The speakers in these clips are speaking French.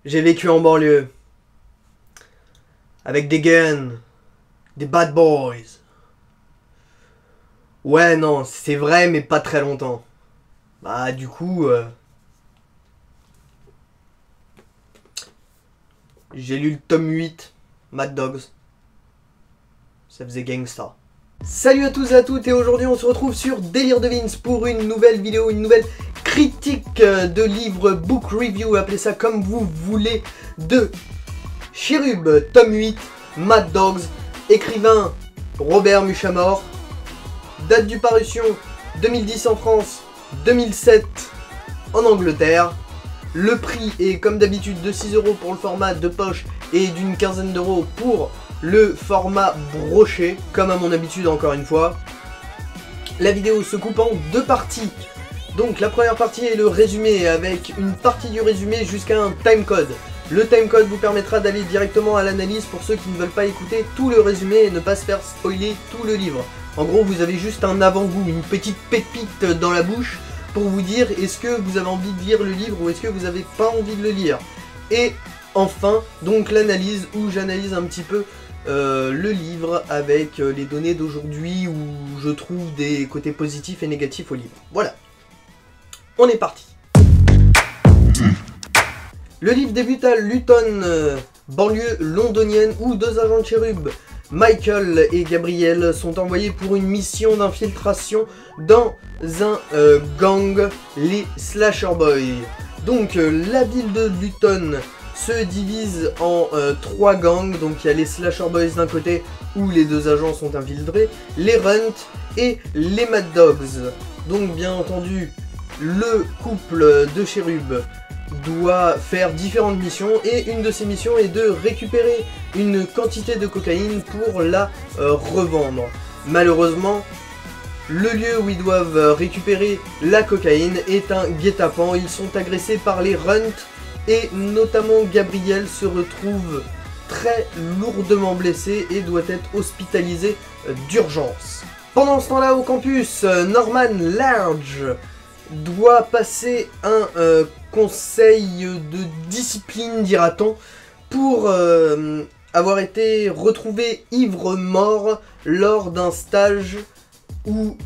J'ai vécu en banlieue. Avec des guns. Des bad boys. Ouais, non, c'est vrai, mais pas très longtemps. Bah, du coup... j'ai lu le tome 8, Mad Dogs. Ça faisait gangsta. Salut à tous et à toutes, et aujourd'hui on se retrouve sur Délire de Vince pour une nouvelle vidéo, une nouvelle critique de livre, book review, appelez ça comme vous voulez, de Cherub, tome 8, Mad Dogs, écrivain Robert Muchamore, date du parution 2010 en France, 2007 en Angleterre. Le prix est comme d'habitude de 6 € pour le format de poche et d'une quinzaine d'euros pour le format broché, comme à mon habitude encore une fois. La vidéo se coupe en deux parties. Donc la première partie est le résumé avec une partie du résumé jusqu'à un timecode. Le timecode vous permettra d'aller directement à l'analyse pour ceux qui ne veulent pas écouter tout le résumé et ne pas se faire spoiler tout le livre. En gros, vous avez juste un avant-goût, une petite pépite dans la bouche pour vous dire est-ce que vous avez envie de lire le livre ou est-ce que vous n'avez pas envie de le lire. Et enfin, donc l'analyse où j'analyse un petit peu le livre avec les données d'aujourd'hui où je trouve des côtés positifs et négatifs au livre. Voilà, on est parti. Le livre débute à Luton, banlieue londonienne, où deux agents de Cherub, Michael et Gabriel, sont envoyés pour une mission d'infiltration dans un gang, les Slasher Boys. Donc la ville de Luton se divise en trois gangs, donc il y a les Slasher Boys d'un côté où les deux agents sont infiltrés, les Runt et les Mad Dogs. Donc bien entendu, le couple de Cherub doit faire différentes missions et une de ces missions est de récupérer une quantité de cocaïne pour la revendre. Malheureusement, le lieu où ils doivent récupérer la cocaïne est un guet-apens. Ils sont agressés par les Runt et notamment Gabriel se retrouve très lourdement blessé et doit être hospitalisé d'urgence. Pendant ce temps-là, au campus, Norman Large doit passer un conseil de discipline, dira-t-on, pour avoir été retrouvé ivre-mort lors d'un stage où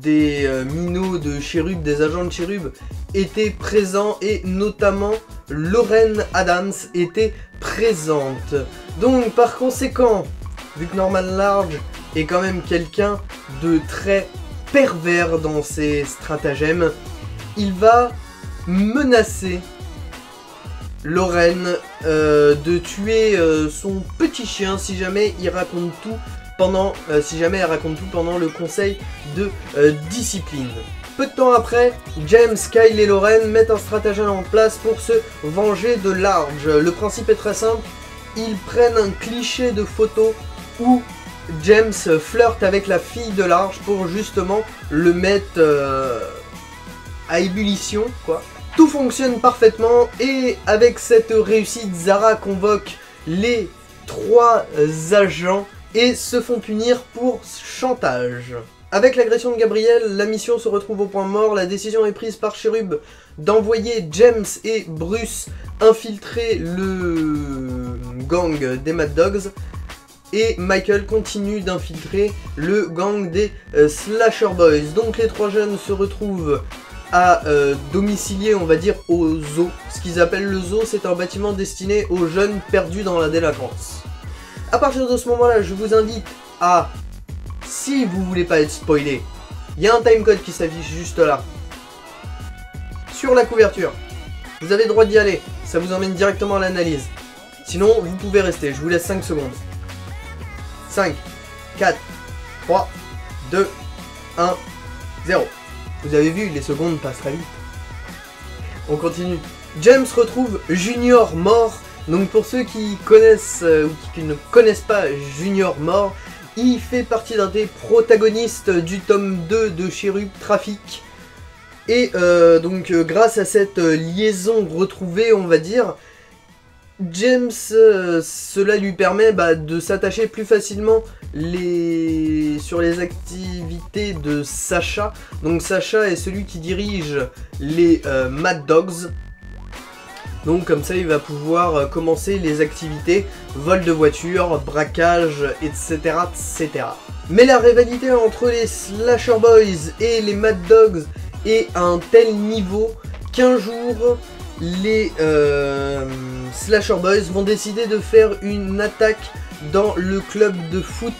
des minots de Cherub, des agents de Cherub étaient présents et notamment Lorraine Adams était présente. Donc par conséquent, vu que Norman Large est quand même quelqu'un de très pervers dans ses stratagèmes, il va menacer Lorraine de tuer son petit chien si jamais il raconte tout pendant elle raconte tout pendant le conseil de discipline. Peu de temps après, James, Kyle et Lorraine mettent un stratagème en place pour se venger de Large. Le principe est très simple, ils prennent un cliché de photo où James flirte avec la fille de Large pour justement le mettre à ébullition, quoi. Tout fonctionne parfaitement et avec cette réussite, Zara convoque les trois agents et se font punir pour chantage. Avec l'agression de Gabriel, la mission se retrouve au point mort. La décision est prise par Cherub d'envoyer James et Bruce infiltrer le gang des Mad Dogs. Et Michael continue d'infiltrer le gang des Slasher Boys. Donc les trois jeunes se retrouvent à domicilier, on va dire, au zoo. Ce qu'ils appellent le zoo, c'est un bâtiment destiné aux jeunes perdus dans la délinquance. À partir de ce moment-là, je vous invite à, si vous voulez pas être spoilé, il y a un timecode qui s'affiche juste là, sur la couverture. Vous avez le droit d'y aller, ça vous emmène directement à l'analyse. Sinon, vous pouvez rester, je vous laisse 5 secondes. 5, 4, 3, 2, 1, 0. Vous avez vu, les secondes passent très vite. On continue. James retrouve Junior mort. Donc pour ceux qui connaissent ou qui ne connaissent pas Junior mort, il fait partie d'un des protagonistes du tome 2 de Cherub Trafic. Et donc grâce à cette liaison retrouvée, on va dire, James, cela lui permet de s'attacher plus facilement sur les activités de Sacha. Donc Sacha est celui qui dirige les Mad Dogs. Donc comme ça il va pouvoir commencer les activités, vol de voiture, braquage, etc. etc. Mais la rivalité entre les Slasher Boys et les Mad Dogs est à un tel niveau qu'un jour les Slasher Boys vont décider de faire une attaque dans le club de foot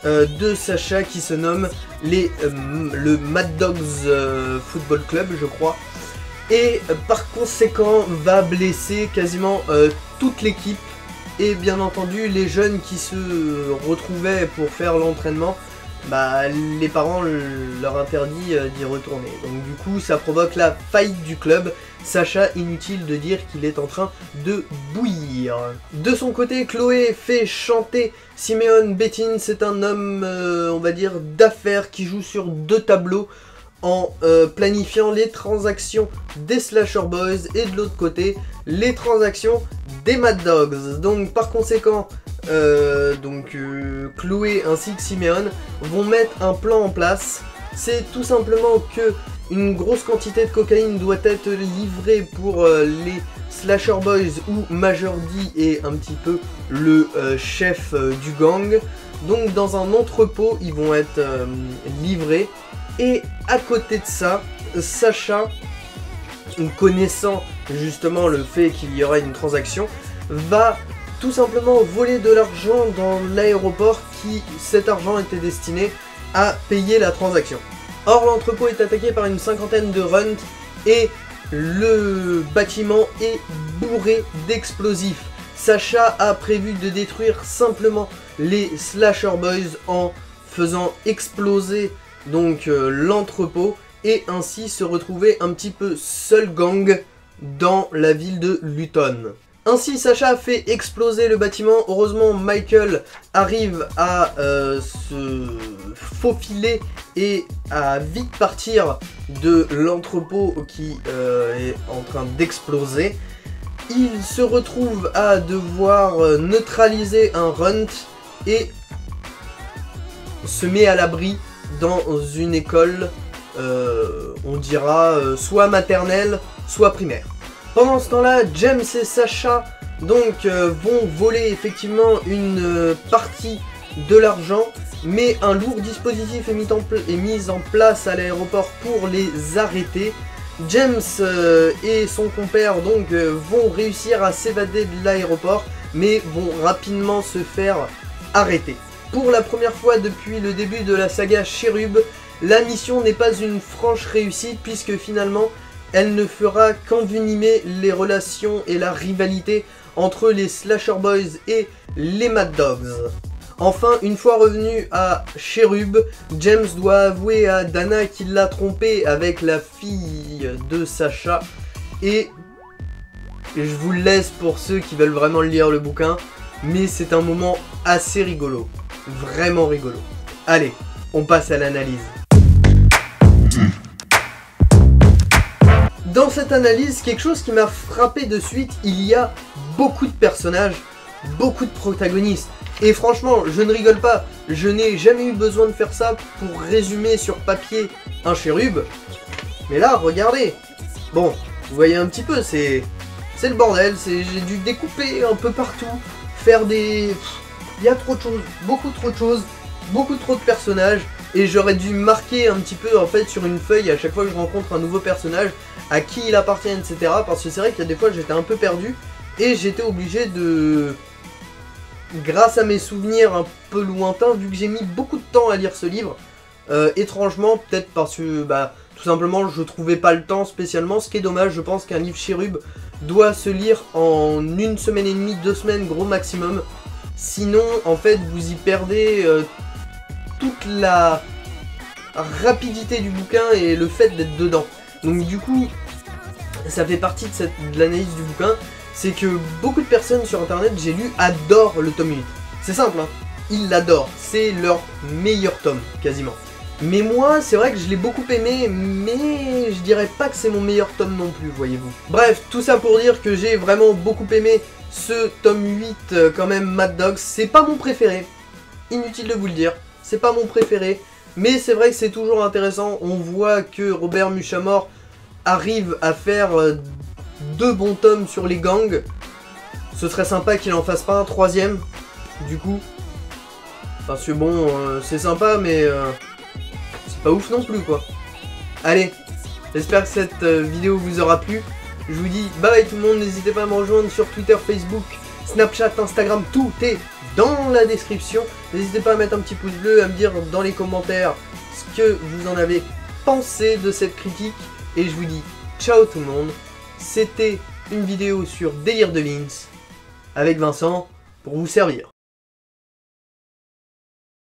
de Sacha qui se nomme le Mad Dogs Football Club, je crois. Et par conséquent va blesser quasiment toute l'équipe et bien entendu les jeunes qui se retrouvaient pour faire l'entraînement, bah les parents leur interdit d'y retourner. Donc du coup ça provoque la faillite du club. Sacha, inutile de dire qu'il est en train de bouillir. De son côté, Chloé fait chanter Simeon Betin. C'est un homme, on va dire, d'affaires qui joue sur 2 tableaux en planifiant les transactions des Slasher Boys et de l'autre côté, les transactions des Mad Dogs. Donc par conséquent, Chloé ainsi que Simeon vont mettre un plan en place. C'est tout simplement que une grosse quantité de cocaïne doit être livrée pour les Slasher Boys où Major D est un petit peu le chef du gang. Donc dans un entrepôt, ils vont être livrés. Et à côté de ça, Sacha, connaissant justement le fait qu'il y aura une transaction, va tout simplement voler de l'argent dans l'aéroport qui, cet argent était destiné à payer la transaction. Or l'entrepôt est attaqué par une 50aine de runs et le bâtiment est bourré d'explosifs. Sacha a prévu de détruire simplement les Slasher Boys en faisant exploser donc l'entrepôt et ainsi se retrouver un petit peu seul gang dans la ville de Luton. Ainsi Sacha fait exploser le bâtiment. Heureusement Michael arrive à se faufiler et à vite partir de l'entrepôt qui est en train d'exploser. Il se retrouve à devoir neutraliser un runt et se met à l'abri dans une école, on dira soit maternelle, soit primaire. Pendant ce temps-là, James et Sacha donc vont voler effectivement une partie de l'argent, mais un lourd dispositif est mis en place à l'aéroport pour les arrêter. James et son compère donc vont réussir à s'évader de l'aéroport, mais vont rapidement se faire arrêter. Pour la première fois depuis le début de la saga Cherub, la mission n'est pas une franche réussite puisque finalement elle ne fera qu'envenimer les relations et la rivalité entre les Slasher Boys et les Mad Dogs. Enfin, une fois revenu à Cherub, James doit avouer à Dana qu'il l'a trompé avec la fille de Sacha. Et je vous le laisse pour ceux qui veulent vraiment lire le bouquin, mais c'est un moment assez rigolo. Vraiment rigolo. Allez, on passe à l'analyse. Dans cette analyse, quelque chose qui m'a frappé de suite, il y a beaucoup de personnages, beaucoup de protagonistes. Et franchement, je ne rigole pas, je n'ai jamais eu besoin de faire ça pour résumer sur papier un Cherub. Mais là, regardez. Bon, vous voyez un petit peu, c'est le bordel, j'ai dû découper un peu partout, faire des... Il y a trop de choses, beaucoup trop de choses, beaucoup trop de personnages. Et j'aurais dû marquer un petit peu en fait sur une feuille à chaque fois que je rencontre un nouveau personnage, à qui il appartient, etc. Parce que c'est vrai qu'il y a des fois j'étais un peu perdu et j'étais obligé de... Grâce à mes souvenirs un peu lointains, vu que j'ai mis beaucoup de temps à lire ce livre, étrangement, peut-être parce que tout simplement je trouvais pas le temps spécialement, ce qui est dommage. Je pense qu'un livre Cherub doit se lire en 1 semaine et demie, 2 semaines gros maximum. Sinon en fait vous y perdez toute la rapidité du bouquin et le fait d'être dedans. Donc du coup, ça fait partie de l'analyse du bouquin, c'est que beaucoup de personnes sur internet, j'ai lu, adorent le tome 8. C'est simple, hein, ils l'adorent, c'est leur meilleur tome, quasiment. Mais moi, c'est vrai que je l'ai beaucoup aimé, mais je dirais pas que c'est mon meilleur tome non plus, voyez-vous. Bref, tout ça pour dire que j'ai vraiment beaucoup aimé ce tome 8, quand même, Mad Dogs. C'est pas mon préféré, inutile de vous le dire. C'est pas mon préféré, mais c'est vrai que c'est toujours intéressant. On voit que Robert Muchamore arrive à faire 2 bons tomes sur les gangs. Ce serait sympa qu'il en fasse pas un 3e, du coup. Parce que bon, c'est sympa, mais c'est pas ouf non plus, quoi. Allez, j'espère que cette vidéo vous aura plu. Je vous dis bye bye tout le monde, n'hésitez pas à me rejoindre sur Twitter, Facebook, Snapchat, Instagram, tout est dans la description. N'hésitez pas à mettre un petit pouce bleu, à me dire dans les commentaires ce que vous en avez pensé de cette critique. Et je vous dis ciao tout le monde, c'était une vidéo sur Délire de Vince, avec Vincent, pour vous servir.